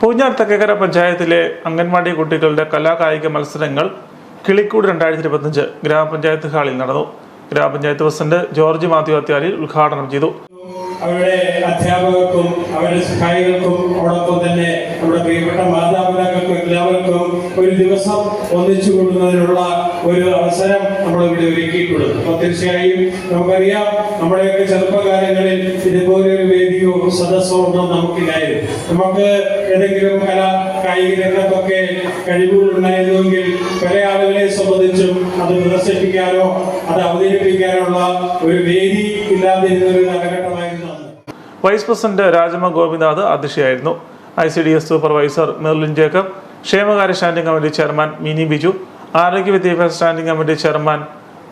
പൂഞ്ഞാർ തെക്കേക്കര പഞ്ചായത്തിലെ അംഗൻവാടി കുട്ടികളുടെ കലാകായിക മത്സരങ്ങൾ കിളിക്കൂട് 2025 ഗ്രാമപഞ്ചായത്ത് ഹാളിൽ നടന്നു. ഗ്രാമപഞ്ചായത്ത് പ്രസിഡന്റ് ജോർജ് മാത്യു അത്യാലിൽ ഉദ്ഘാടനം ചെയ്തു. അവരുടെ അധ്യാപകർക്കും അവരുടെ സഹായികൾക്കും അതോടൊപ്പം തന്നെ നമ്മുടെ പ്രിയപ്പെട്ട മാതാപിതാക്കൾക്കും എല്ലാവർക്കും ഒരു ദിവസം ഒന്നിച്ചു കൂടുന്നതിനുള്ള ഒരു അവസരം നമ്മളിവിടെ ഒരുക്കിയിട്ടുള്ളത്. അപ്പോൾ തീർച്ചയായും നമുക്കറിയാം, നമ്മുടെയൊക്കെ ചെറുപ്പകാലങ്ങളിൽ ഇതുപോലെ ഒരു വേദിയോ സദസ്സോ ഒന്നും നമുക്കില്ലായിരുന്നു. നമുക്ക് ഏതെങ്കിലും കായിക രംഗത്തൊക്കെ കഴിവുകളുണ്ടായിരുന്നെങ്കിൽ പല ആളുകളെ സംബന്ധിച്ചും അത് പ്രദർശിപ്പിക്കാനോ അത് അവതരിപ്പിക്കാനുള്ള ഒരു വേദി ഇല്ലാതിരുന്ന ഒരു കാലഘട്ടമായിരുന്നു. വൈസ് പ്രസിഡന്റ് രാജമ്മ ഗോപിനാഥ് അധ്യക്ഷയായിരുന്നു. ICDS സൂപ്പർവൈസർ മെർലിൻ ജേക്കബ്, ക്ഷേമകാര്യ standing committee chairman Mini Biju, ആരോഗ്യ വിദ്യാഭ്യാസ standing committee chairman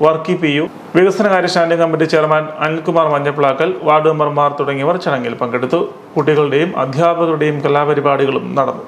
Varkey PU, വികസനകാര്യ standing committee chairman Anilkumar Manjaplakkal, ward മെമ്പർമാർ തുടങ്ങിയവർ ചടങ്ങിൽ പങ്കെടുത്തു. കുട്ടികളുടെയും അധ്യാപകരുടെയും കലാപരിപാടികളും നടന്നു.